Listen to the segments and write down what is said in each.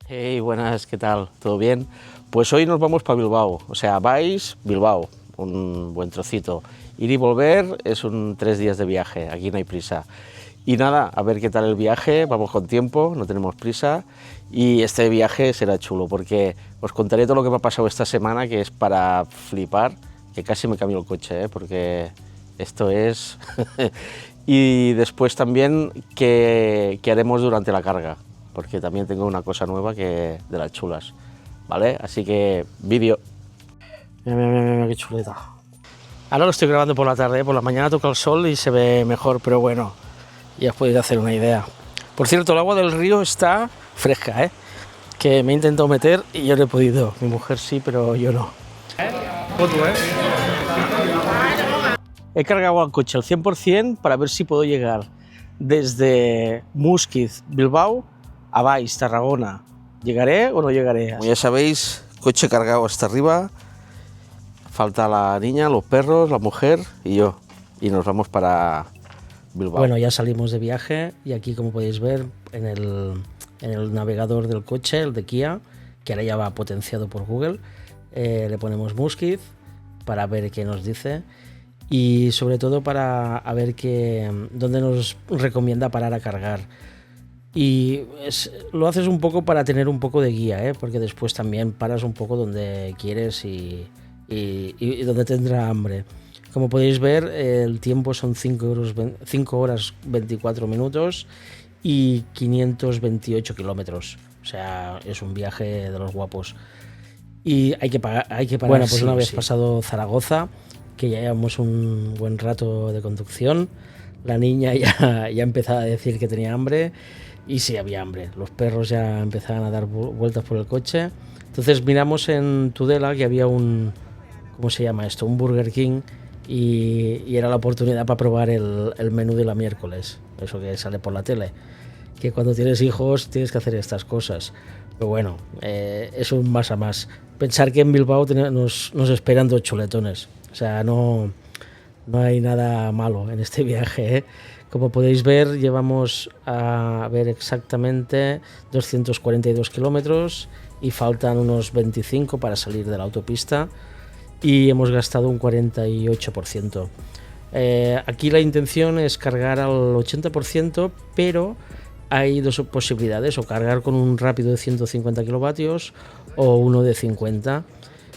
Hey, buenas, ¿qué tal? ¿Todo bien? Pues hoy nos vamos para Bilbao, o sea, vais Bilbao, un buen trocito. Ir y volver es 3 días de viaje, aquí no hay prisa. Y nada, a ver qué tal el viaje, vamos con tiempo, no tenemos prisa. Y este viaje será chulo, porque os contaré todo lo que me ha pasado esta semana, que es para flipar, que casi me cambio el coche, porque esto es... Y después también qué haremos durante la carga, porque también tengo una cosa nueva que de las chulas, ¿vale? Así que vídeo. Mira, mira, mira, mira qué chuleta. Ahora lo estoy grabando por la tarde, por la mañana toca el sol y se ve mejor, pero bueno, ya os podéis hacer una idea. Por cierto, el agua del río está fresca, que me he intentado meter y yo no he podido. Mi mujer sí, pero yo no. He cargado al coche al 100% para ver si puedo llegar desde Músquiz, Bilbao, a Valls, Tarragona. ¿Llegaré o no llegaré? Como ya sabéis, coche cargado hasta arriba. Falta la niña, los perros, la mujer y yo. Y nos vamos para Bilbao. Bueno, ya salimos de viaje y aquí, como podéis ver, en el navegador del coche, el de Kia, que ahora ya va potenciado por Google, le ponemos Músquiz para ver qué nos dice. Y sobre todo para ver dónde nos recomienda parar a cargar. Y lo haces un poco para tener un poco de guía, porque después también paras un poco donde quieres y donde tendrá hambre. Como podéis ver, el tiempo son 5 horas 24 minutos y 528 kilómetros. O sea, es un viaje de los guapos. Y hay que parar. Bueno, pues una vez pasado Zaragoza, que ya llevamos un buen rato de conducción, la niña ya empezaba a decir que tenía hambre, y sí, había hambre. Los perros ya empezaban a dar vueltas por el coche. Entonces miramos en Tudela que había ¿cómo se llama esto? Un Burger King, y era la oportunidad para probar el menú de la miércoles, eso que sale por la tele, que cuando tienes hijos tienes que hacer estas cosas. Pero bueno, es un más a más. Pensar que en Bilbao nos esperan 2 chuletones. O sea, no hay nada malo en este viaje, Como podéis ver, llevamos a ver exactamente 242 kilómetros y faltan unos 25 para salir de la autopista y hemos gastado un 48%. Aquí la intención es cargar al 80%, pero hay dos posibilidades: o cargar con un rápido de 150 kilovatios o uno de 50.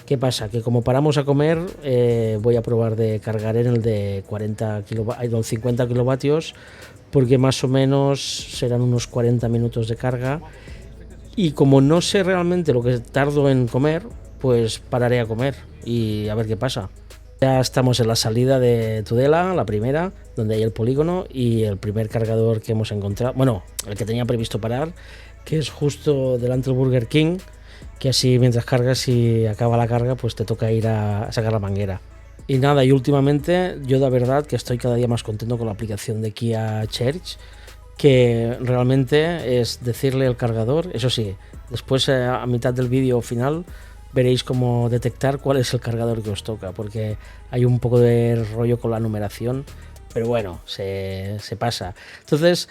¿Qué pasa? Que como paramos a comer, voy a probar de cargar en el de 50 kilovatios, porque más o menos serán unos 40 minutos de carga. Y como no sé realmente lo que tardo en comer, pues pararé a comer y a ver qué pasa. Ya estamos en la salida de Tudela, la primera, donde hay el polígono, y el primer cargador que hemos encontrado, bueno, el que tenía previsto parar, que es justo delante del Burger King, que así mientras cargas y acaba la carga, pues te toca ir a sacar la manguera. Y nada, y últimamente yo de verdad que estoy cada día más contento con la aplicación de Kia Charge, que realmente es decirle al cargador, eso sí, después a mitad del vídeo final veréis cómo detectar cuál es el cargador que os toca, porque hay un poco de rollo con la numeración, pero bueno, se pasa. Entonces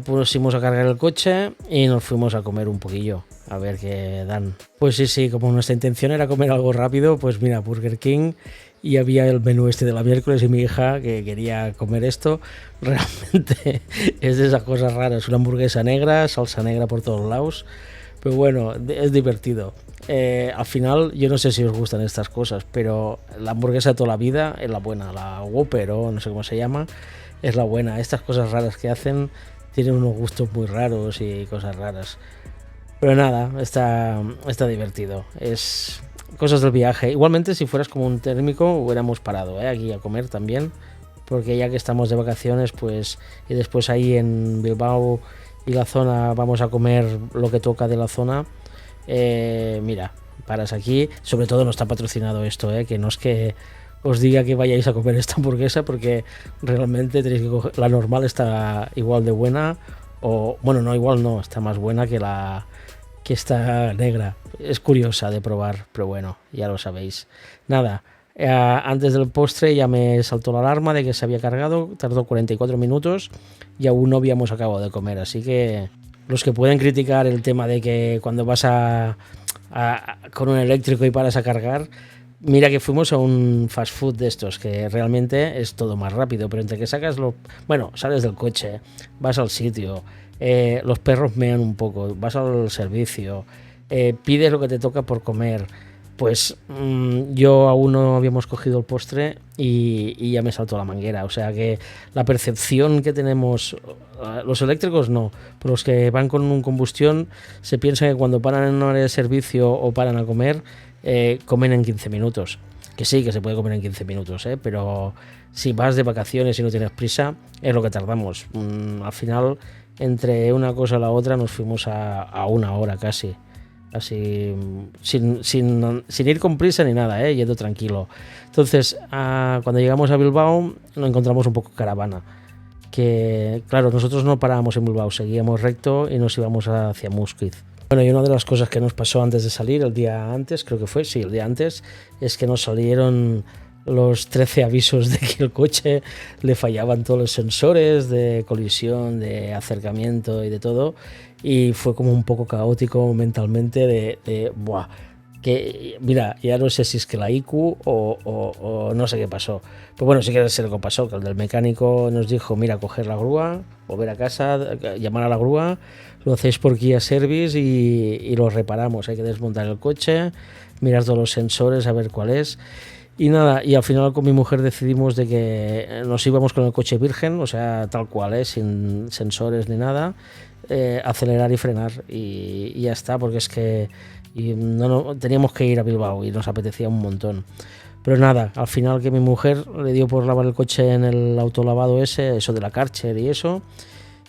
pusimos a cargar el coche y nos fuimos a comer un poquillo, a ver qué dan. Pues sí, como nuestra intención era comer algo rápido, pues mira, Burger King, y había el menú este de la miércoles, y mi hija, que quería comer esto, realmente es de esas cosas raras, una hamburguesa negra, salsa negra por todos lados, pero bueno, es divertido. Al final, yo no sé si os gustan estas cosas, pero la hamburguesa de toda la vida es la buena, la Whopper o no sé cómo se llama, es la buena. Estas cosas raras que hacen tienen unos gustos muy raros y cosas raras. Pero nada, está divertido. Es cosas del viaje. Igualmente, si fueras como un térmico, hubiéramos parado aquí a comer también, porque ya que estamos de vacaciones, pues, y después ahí en Bilbao y la zona vamos a comer lo que toca de la zona. Mira, paras aquí. Sobre todo no está patrocinado esto, que no es que os diga que vayáis a comer esta hamburguesa, porque realmente tenéis que coger. La normal está igual de buena, o bueno, no igual, no, está más buena que esta negra. Es curiosa de probar, pero bueno, ya lo sabéis. Nada, antes del postre ya me saltó la alarma de que se había cargado, tardó 44 minutos y aún no habíamos acabado de comer, así que los que pueden criticar el tema de que cuando vas con un eléctrico y paras a cargar, mira que fuimos a un fast food de estos, que realmente es todo más rápido, pero entre que sales del coche, vas al sitio, los perros mean un poco, vas al servicio, pides lo que te toca por comer. Pues yo aún no habíamos cogido el postre y ya me saltó la manguera. O sea que la percepción que tenemos, los eléctricos no, pero los que van con un combustión se piensa que cuando paran en un área de servicio o paran a comer, comen en 15 minutos. Que sí, que se puede comer en 15 minutos, pero si vas de vacaciones y no tienes prisa, es lo que tardamos. Al final, entre una cosa y la otra, nos fuimos a una hora casi. Así, sin ir con prisa ni nada, yendo tranquilo. Entonces, cuando llegamos a Bilbao, nos encontramos un poco caravana. Que, claro, nosotros no parábamos en Bilbao, seguíamos recto y nos íbamos hacia Muskiz. Bueno, y una de las cosas que nos pasó antes de salir, el día antes, creo que fue, sí, el día antes, es que nos salieron los 13 avisos de que el coche le fallaban todos los sensores de colisión, de acercamiento y de todo, y fue como un poco caótico mentalmente buah, que mira, ya no sé si es que la IQ o no sé qué pasó. Pero bueno, sí que sé lo que pasó, que el del mecánico nos dijo, mira, coger la grúa, volver a casa, llamar a la grúa, lo hacéis por Kia Service y lo reparamos. Hay que desmontar el coche, mirar todos los sensores, a ver cuál es. Y nada, y al final con mi mujer decidimos de que nos íbamos con el coche virgen, o sea, tal cual, sin sensores ni nada, acelerar y frenar y ya está, porque es que teníamos que ir a Bilbao y nos apetecía un montón. Pero nada, al final que mi mujer le dio por lavar el coche en el autolavado eso de la Karcher y eso,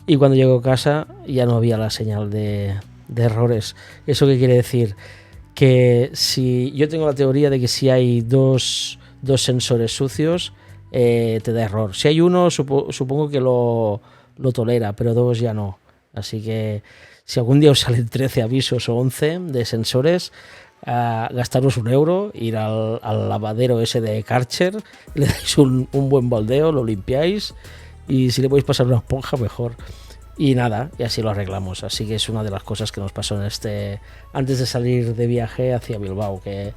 y cuando llegó a casa ya no había la señal de errores. ¿Eso qué quiere decir? Que si yo tengo la teoría de que si hay dos sensores sucios, te da error. Si hay uno, supongo que lo tolera, pero dos ya no. Así que si algún día os salen 13 avisos o 11 de sensores, gastaros €1, ir al lavadero ese de Karcher, le dais un buen baldeo, lo limpiáis y si le podéis pasar una esponja, mejor. Y nada, y así lo arreglamos. Así que es una de las cosas que nos pasó antes de salir de viaje hacia Bilbao, que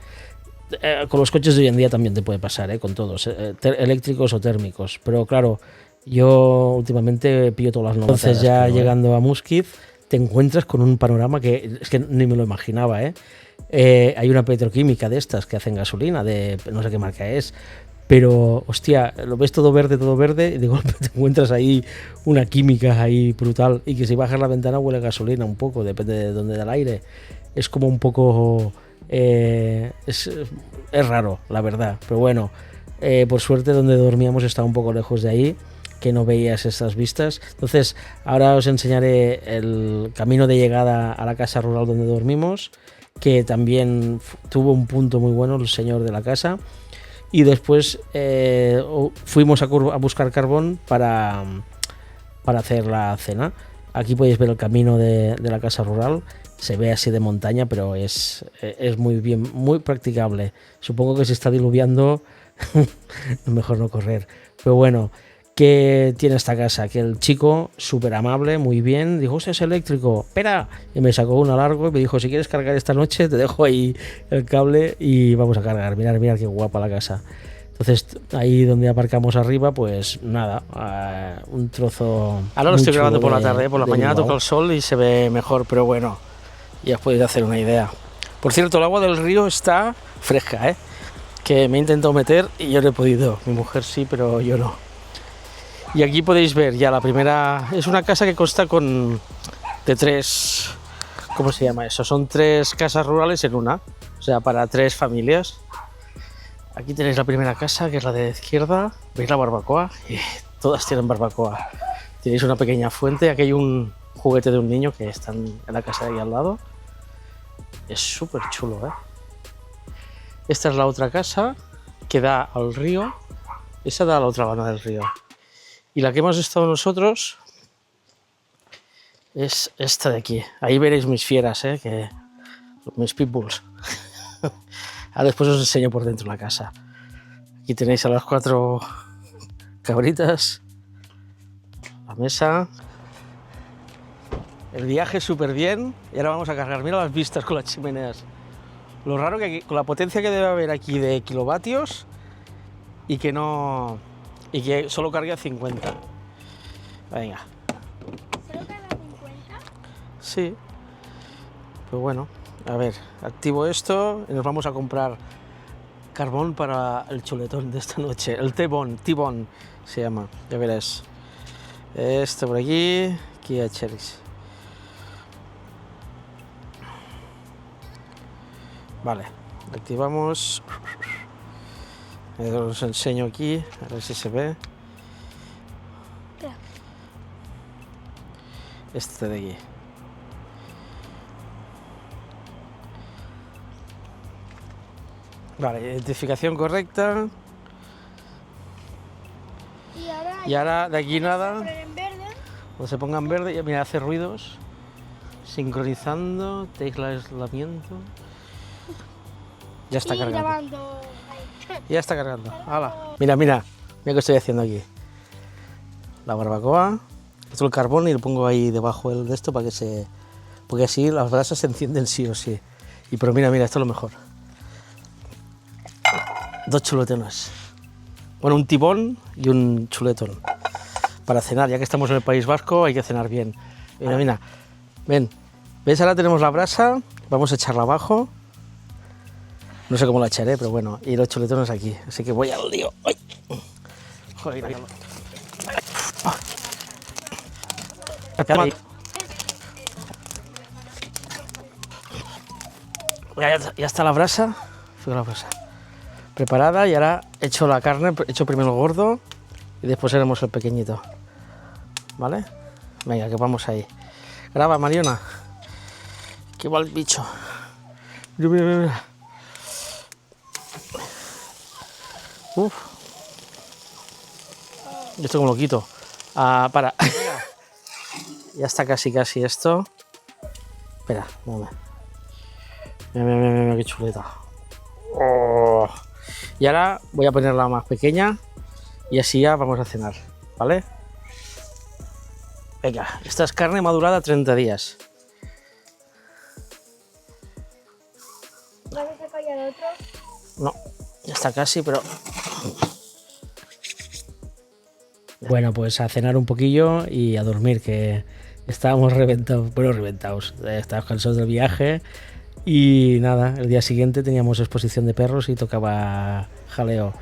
con los coches de hoy en día también te puede pasar, con todos, eléctricos o térmicos. Pero claro, yo últimamente pillo todas las novedades. Entonces ya llegando a Muskiz te encuentras con un panorama que es que ni me lo imaginaba. Hay una petroquímica de estas que hacen gasolina, de no sé qué marca es, pero hostia, lo ves todo verde y de golpe te encuentras ahí una química ahí brutal, y que si bajas la ventana huele a gasolina un poco, depende de dónde da el aire. Es como un poco es raro, la verdad, pero bueno, por suerte donde dormíamos estaba un poco lejos de ahí, que no veías estas vistas. Entonces ahora os enseñaré el camino de llegada a la casa rural donde dormimos, que también tuvo un punto muy bueno el señor de la casa. Y después fuimos a buscar carbón para hacer la cena. Aquí podéis ver el camino de la casa rural. Se ve así de montaña, pero es muy bien, muy practicable. Supongo que si está diluviando mejor no correr. Pero bueno, ¿qué tiene esta casa? Que el chico, súper amable, muy bien, dijo, es eléctrico, espera, y me sacó uno largo y me dijo, si quieres cargar esta noche te dejo ahí el cable y vamos a cargar. Mirad qué guapa la casa. Entonces ahí donde aparcamos arriba, pues nada, un trozo. Ahora lo estoy grabando por la tarde, por la mañana toca el sol y se ve mejor, pero bueno, ya os podéis hacer una idea. Por cierto, el agua del río está fresca, que me he intentado meter y yo no he podido. Mi mujer sí, pero yo no. Y aquí podéis ver ya la primera. Es una casa que consta de 3. ¿Cómo se llama eso? Son 3 casas rurales en una. O sea, para 3 familias. Aquí tenéis la primera casa, que es la de la izquierda. ¿Veis la barbacoa? Y todas tienen barbacoa. Tenéis una pequeña fuente. Aquí hay un juguete de un niño que está en la casa de ahí al lado. Es súper chulo, Esta es la otra casa que da al río. Esa da a la otra banda del río. Y la que hemos estado nosotros es esta de aquí. Ahí veréis mis fieras, mis pitbulls. Ahora después os enseño por dentro la casa. Aquí tenéis a las 4 cabritas, la mesa, El viaje súper bien y ahora vamos a cargar. Mira las vistas con las chimeneas. Lo raro que aquí, con la potencia que debe haber aquí de kilovatios y que no... y que solo cargue a 50. Venga. ¿Solo carga 50? Sí. Pues bueno, a ver, activo esto y nos vamos a comprar carbón para el chuletón de esta noche. El T-Bone se llama, ya verás. Esto por aquí, Kia Cherries. Vale, activamos. Os enseño aquí, a ver si se ve. Este de aquí. Vale, identificación correcta. Y ahora de aquí nada. En verde. Cuando se ponga en verde, ya mira, hace ruidos. Sincronizando, tecla de aislamiento. Ya está y cargando. grabando. Ya está cargando. ¡Hala! Mira, mira, mira qué estoy haciendo aquí. La barbacoa, esto el carbón y lo pongo ahí debajo de esto para que se... porque así las brasas se encienden sí o sí. Y pero mira, mira, esto es lo mejor. 2 chuletones. Bueno, un tibón y un chuletón. Para cenar, ya que estamos en el País Vasco, hay que cenar bien. Mira, mira, ven. ¿Ves? Ahora tenemos la brasa, vamos a echarla abajo. No sé cómo la echaré, pero bueno, y los chuletones aquí. Así que voy al lío. ¡Ay! Joder, ya está la brasa. Fíjate la brasa. Preparada y ahora he hecho la carne, he hecho primero el gordo y después haremos el pequeñito. ¿Vale? Venga, que vamos ahí. Graba, Mariona. Que va el bicho. Mira, mira, mira. Uf. ¿Esto cómo lo quito? Para. Ya está casi esto. Espera, mira, mira, qué chuleta. Oh. Y ahora voy a ponerla más pequeña y así ya vamos a cenar, ¿vale? Venga, esta es carne madurada 30 días. ¿Vas a sacar ya el otro? No, ya está casi, pero... Bueno, pues a cenar un poquillo y a dormir, que estábamos reventados, bueno, reventados, estábamos cansados del viaje y nada, el día siguiente teníamos exposición de perros y tocaba jaleo.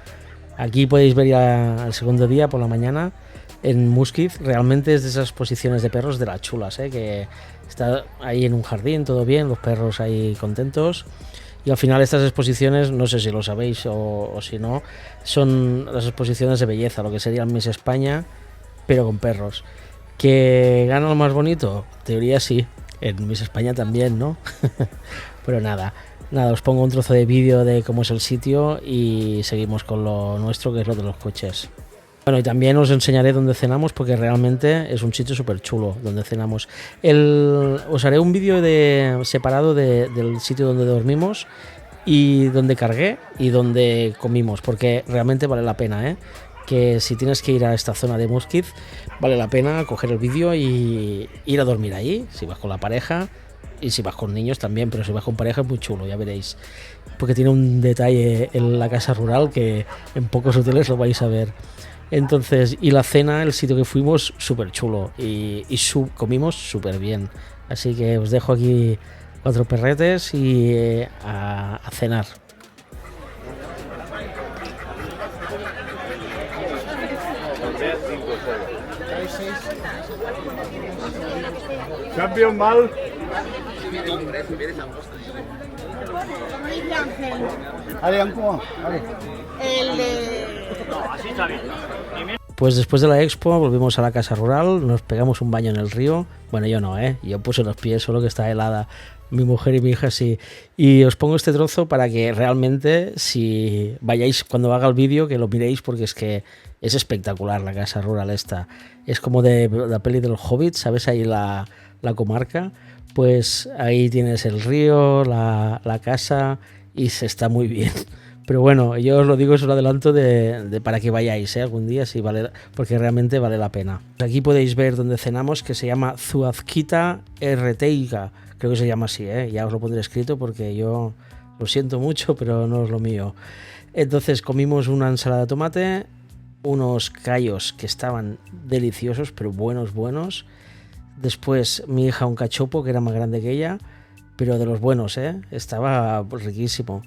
Aquí podéis ver ya el segundo día por la mañana en Muskiz, realmente es de esas exposiciones de perros de las chulas, que está ahí en un jardín, todo bien, los perros ahí contentos. Y al final estas exposiciones, no sé si lo sabéis o si no, son las exposiciones de belleza, lo que sería el Miss España, pero con perros. ¿Que gana lo más bonito? En teoría sí, en Miss España también, ¿no? Pero nada, os pongo un trozo de vídeo de cómo es el sitio y seguimos con lo nuestro, que es lo de los coches. Bueno, y también os enseñaré dónde cenamos, porque realmente es un sitio súper chulo donde cenamos. Os haré un vídeo separado del sitio donde dormimos y donde cargué y donde comimos, porque realmente vale la pena, que si tienes que ir a esta zona de Muskiz, vale la pena coger el vídeo y ir a dormir ahí, si vas con la pareja, y si vas con niños también, pero si vas con pareja es muy chulo, ya veréis, porque tiene un detalle en la casa rural que en pocos hoteles lo vais a ver. Entonces, y la cena, el sitio que fuimos, súper chulo y comimos súper bien. Así que os dejo aquí 4 perretes y a cenar. Champion mal. El de... Pues después de la expo volvimos a la casa rural, nos pegamos un baño en el río. Bueno, yo no, yo puse los pies, solo que está helada. Mi mujer y mi hija sí. Y os pongo este trozo para que realmente, si vayáis, cuando haga el vídeo, que lo miréis, porque es que es espectacular la casa rural esta. Es como de la peli del Hobbit, ¿sabes? Ahí la comarca. Pues ahí tienes el río, la casa, y se está muy bien. Pero bueno, yo os lo digo, es un adelanto de para que vayáis algún día, sí, vale, porque realmente vale la pena. Aquí podéis ver donde cenamos, que se llama Zuazquita Erreteiga, creo que se llama así, ya os lo pondré escrito porque yo lo siento mucho, pero no es lo mío. Entonces comimos una ensalada de tomate, unos callos que estaban deliciosos, pero buenos. Después mi hija un cachopo que era más grande que ella, pero de los buenos, estaba riquísimo.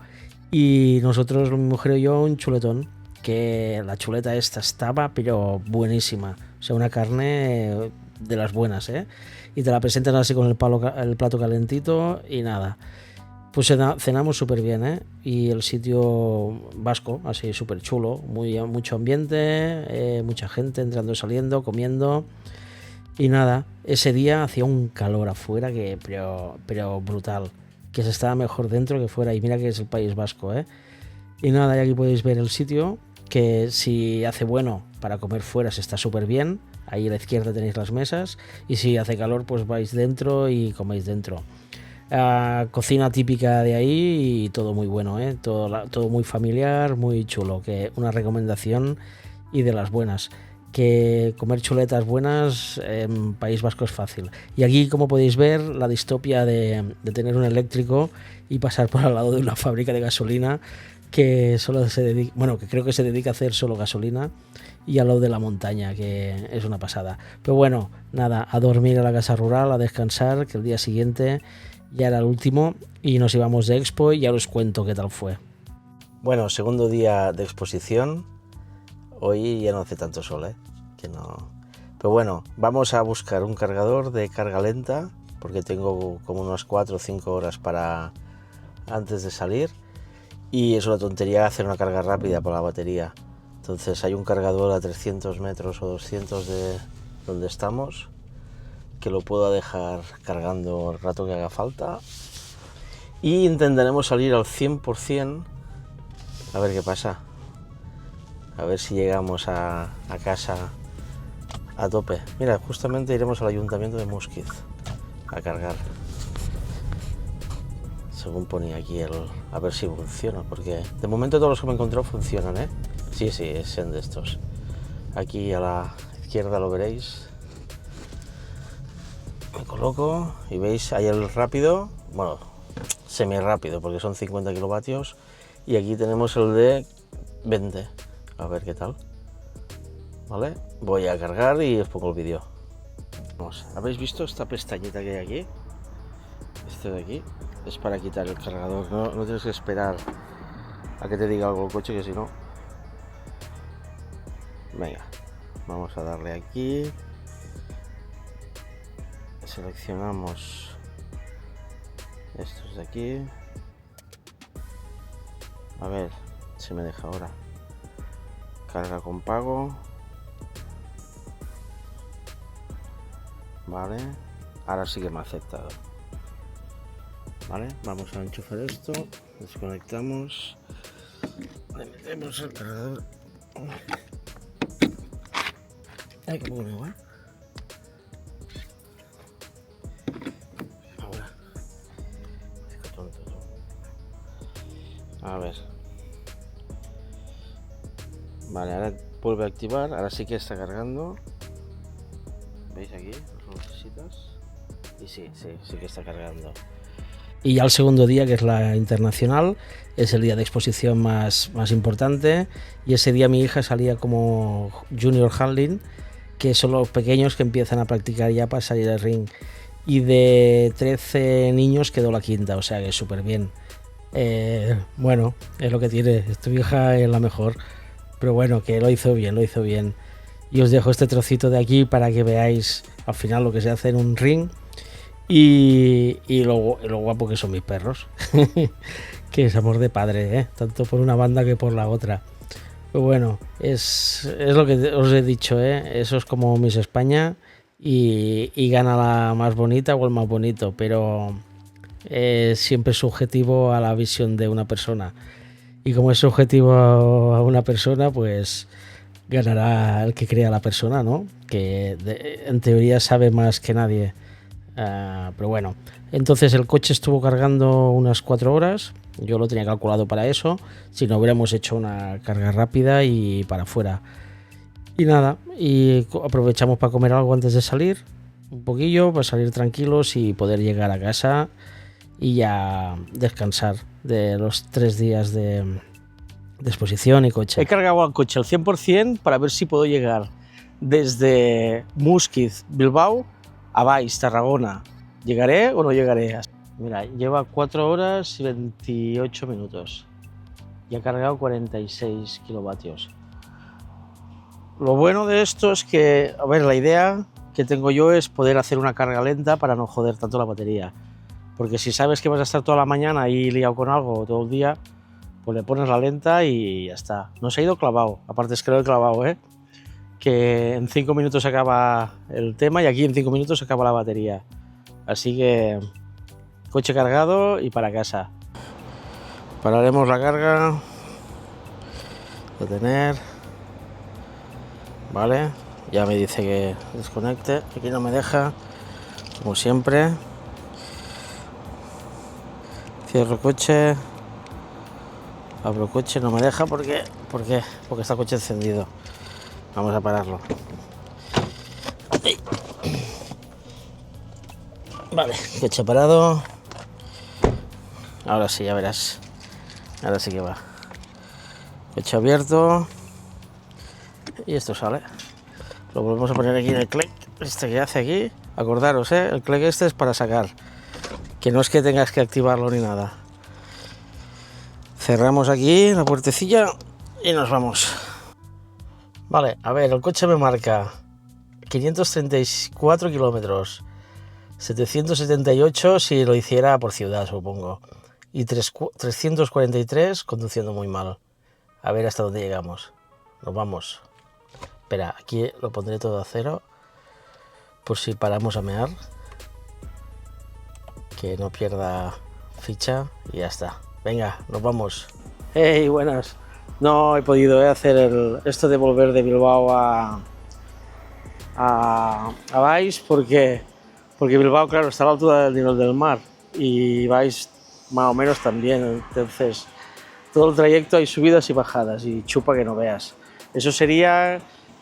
Y nosotros, mi mujer y yo, un chuletón, que la chuleta esta estaba, pero buenísima. O sea, una carne de las buenas, Y te la presentan así con el plato calentito y nada. Pues cenamos súper bien, Y el sitio vasco, así súper chulo, mucho ambiente, mucha gente entrando y saliendo, comiendo. Y nada, ese día hacía un calor afuera pero brutal, que se estaba mejor dentro que fuera, y mira que es el País Vasco, Y nada, y aquí podéis ver el sitio, que si hace bueno para comer fuera se está súper bien, ahí a la izquierda tenéis las mesas, y si hace calor pues vais dentro y coméis dentro. Cocina típica de ahí y todo muy bueno, todo muy familiar, muy chulo, que una recomendación y de las buenas. Que comer chuletas buenas en País Vasco es fácil. Y aquí, como podéis ver, la distopia de tener un eléctrico y pasar por al lado de una fábrica de gasolina que solo se dedica, que creo que se dedica a hacer solo gasolina, y al lado de la montaña, que es una pasada. Pero bueno, nada, a dormir a la casa rural, a descansar, que el día siguiente ya era el último y nos íbamos de expo, y ya os cuento qué tal fue. Bueno, segundo día de exposición. Hoy ya no hace tanto sol, que no. Pero bueno, vamos a buscar un cargador de carga lenta, porque tengo como unas 4 o 5 horas para antes de salir, y es una tontería hacer una carga rápida por la batería. Entonces hay un cargador a 300 metros o 200 de donde estamos, que lo puedo dejar cargando el rato que haga falta, y intentaremos salir al 100%, a ver qué pasa. A ver si llegamos a casa a tope. Mira, justamente iremos al ayuntamiento de Muskiz a cargar. Según ponía aquí a ver si funciona, porque de momento todos los que me he encontrado funcionan, Sí, son de estos. Aquí a la izquierda lo veréis. Me coloco y veis ahí el rápido, semi rápido, porque son 50 kilovatios. Y aquí tenemos el de 20. A ver qué tal. Vale, voy a cargar y os pongo el vídeo. Vamos, ¿habéis visto esta pestañita que hay aquí? Este de aquí es para quitar el cargador. No tienes que esperar a que te diga algo el coche, que si no. Venga, vamos a darle aquí. Seleccionamos estos de aquí. A ver si me deja ahora. Carga con pago. Vale, ahora sí que me ha aceptado. Vale, vamos a enchufar esto, desconectamos, le metemos el cargador. Ay, que bueno, Ahora, qué tonto tú. A ver. Vale, ahora vuelve a activar, ahora sí que está cargando. ¿Veis aquí las lucecitas? Y sí que está cargando. Y ya el segundo día, que es la internacional, es el día de exposición más importante, y ese día mi hija salía como junior handling, que son los pequeños que empiezan a practicar ya para salir al ring, y de 13 niños quedó la quinta, o sea que súper bien. Bueno, es lo que tiene, tu hija es la mejor, pero bueno, que lo hizo bien. Y os dejo este trocito de aquí para que veáis al final lo que se hace en un ring, y lo guapo que son mis perros. Que es amor de padre, tanto por una banda que por la otra. Pero bueno, es lo que os he dicho, eso es como Miss España, y gana la más bonita o el más bonito, pero siempre es subjetivo a la visión de una persona, y como es subjetivo a una persona, pues ganará el que crea la persona, ¿no? Que en teoría sabe más que nadie. Pero bueno, entonces el coche estuvo cargando unas 4 horas, Yo lo tenía calculado para eso, si no hubiéramos hecho una carga rápida y para afuera. Y nada, y aprovechamos para comer algo antes de salir, un poquillo, para salir tranquilos y poder llegar a casa y ya descansar de los 3 días de exposición y coche. He cargado al coche al 100% para ver si puedo llegar desde Muskiz, Bilbao, a Valls, Tarragona. ¿Llegaré o no llegaré? Mira, lleva 4 horas y 28 minutos y ha cargado 46 kilovatios. Lo bueno de esto es que, a ver, la idea que tengo yo es poder hacer una carga lenta para no joder tanto la batería. Porque si sabes que vas a estar toda la mañana ahí liado con algo todo el día, pues le pones la lenta y ya está. No se ha ido clavado, aparte es que lo he clavado, que en 5 minutos se acaba el tema y aquí en 5 minutos se acaba la batería. Así que coche cargado y para casa. Pararemos la carga, detener, vale, ya me dice que desconecte, aquí no me deja, como siempre. Cierro coche, abro coche, no me deja porque está el coche encendido. Vamos a pararlo. Vale, coche parado. Ahora sí, ya verás. Ahora sí que va. Coche abierto. Y esto sale. Lo volvemos a poner aquí en el clic. Este que hace aquí. Acordaros, el clic este es para sacar. Que no es que tengas que activarlo ni nada. Cerramos aquí la puertecilla y nos vamos. Vale, a ver, el coche me marca 534 kilómetros. 778 si lo hiciera por ciudad, supongo. Y 343 conduciendo muy mal. A ver hasta dónde llegamos. Nos vamos. Espera, aquí lo pondré todo a 0. Por si paramos a mear. Que no pierda ficha y ya está. Venga, nos vamos. ¡Hey, buenas! No he podido hacer esto de volver de Bilbao a Valls porque Bilbao, claro, está a la altura del nivel del mar y Valls más o menos también. Entonces, todo el trayecto hay subidas y bajadas y chupa que no veas. Eso sería,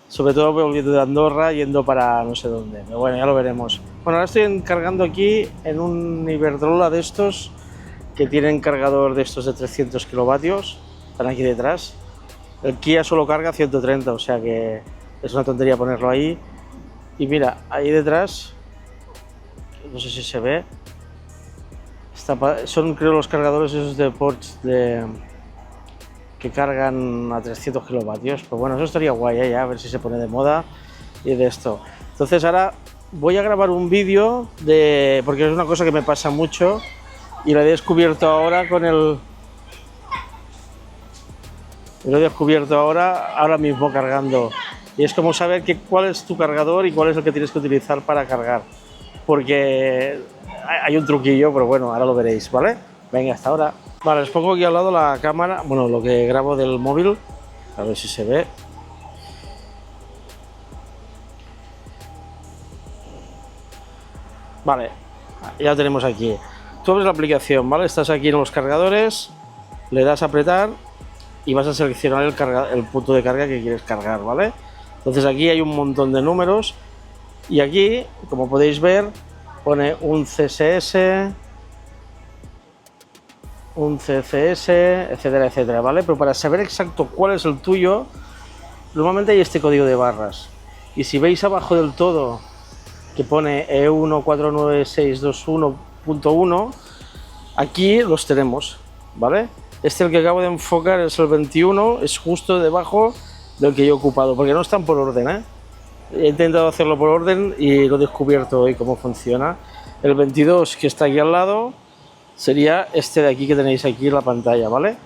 sobre todo volviendo de Andorra, yendo para no sé dónde. Pero bueno, ya lo veremos. Bueno, ahora estoy cargando aquí en un Iberdrola de estos que tienen cargador de estos de 300 kilovatios. Están aquí detrás. El Kia solo carga 130, o sea que es una tontería ponerlo ahí. Y mira, ahí detrás, no sé si se ve, son creo los cargadores esos de Porsche que cargan a 300 kilovatios. Pues bueno, eso estaría guay, ya, a ver si se pone de moda y de esto. Entonces ahora voy a grabar un vídeo porque es una cosa que me pasa mucho y lo he descubierto ahora ahora mismo cargando. Y es como saber cuál es tu cargador y cuál es el que tienes que utilizar para cargar. Porque hay un truquillo, pero bueno, ahora lo veréis, ¿vale? Venga, hasta ahora. Vale, os pongo aquí al lado la cámara, bueno, lo que grabo del móvil. A ver si se ve. Vale, ya lo tenemos aquí. Tú abres la aplicación, ¿vale? Estás aquí en los cargadores, le das a apretar y vas a seleccionar el punto de carga que quieres cargar, ¿vale? Entonces aquí hay un montón de números y aquí, como podéis ver, pone un CSS, un CCS, etcétera, etcétera, ¿vale? Pero para saber exacto cuál es el tuyo, normalmente hay este código de barras. Y si veis abajo del todo que pone E149621.1, aquí los tenemos, ¿vale? El que acabo de enfocar es el 21, es justo debajo del que yo he ocupado, porque no están por orden, He intentado hacerlo por orden y lo he descubierto hoy cómo funciona. El 22, que está aquí al lado, sería este de aquí que tenéis aquí en la pantalla, ¿vale?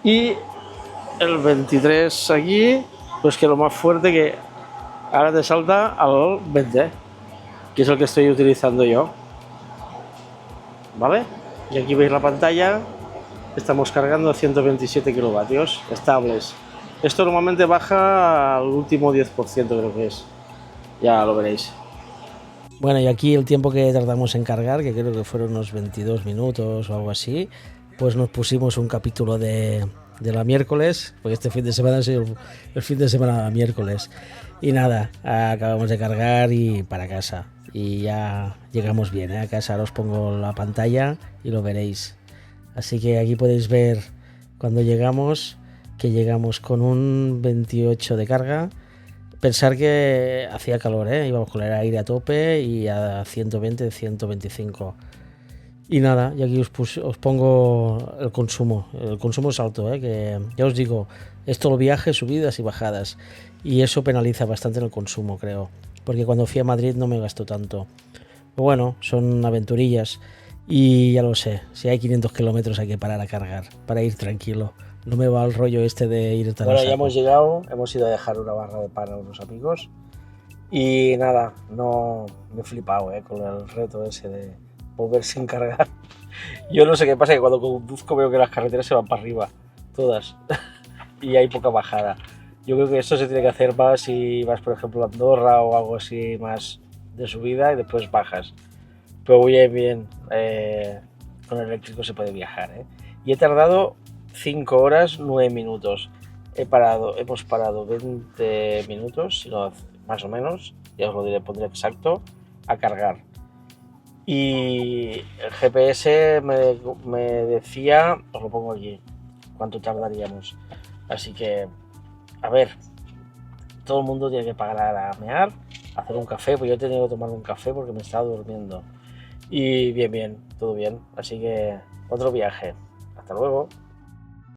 Y el 23 aquí, pues que lo más fuerte que ahora te salta al 20, que es el que estoy utilizando yo, ¿vale? Y aquí veis la pantalla. Estamos cargando a 127 kilovatios estables. Esto normalmente baja al último 10%, creo que es. Ya lo veréis. Bueno, y aquí el tiempo que tardamos en cargar, que creo que fueron unos 22 minutos o algo así, pues nos pusimos un capítulo de la miércoles, porque este fin de semana ha sido el fin de semana de la miércoles. Y nada, acabamos de cargar y para casa. Y ya llegamos bien, a casa. Ahora os pongo la pantalla y lo veréis. Así que aquí podéis ver cuando llegamos, que llegamos con un 28 de carga. Pensar que hacía calor, íbamos con el aire a tope y a 120, 125. Y nada, y aquí os pongo el consumo. El consumo es alto, que ya os digo, es todo viajes, subidas y bajadas. Y eso penaliza bastante en el consumo, creo. Porque cuando fui a Madrid no me gastó tanto. Pero bueno, son aventurillas. Y ya lo sé, si hay 500 kilómetros hay que parar a cargar, para ir tranquilo. No me va el rollo este de ir tan a saco. Bueno, ya hemos llegado, hemos ido a dejar una barra de pan a unos amigos. Y nada, no me he flipado con el reto ese de volver sin cargar. Yo no sé qué pasa, que cuando conduzco veo que las carreteras se van para arriba, todas, y hay poca bajada. Yo creo que esto se tiene que hacer más si vas, por ejemplo, a Andorra o algo así más de subida y después bajas. Pero bien, con el eléctrico se puede viajar. Y he tardado 5 horas 9 minutos. Hemos parado 20 minutos, si no, más o menos, ya os lo diré, pondré exacto, a cargar. Y el GPS me decía, os lo pongo aquí, cuánto tardaríamos. Así que, a ver, todo el mundo tiene que pagar a mear, hacer un café, pues yo he tenido que tomar un café porque me estaba durmiendo. Y bien, todo bien. Así que otro viaje. Hasta luego.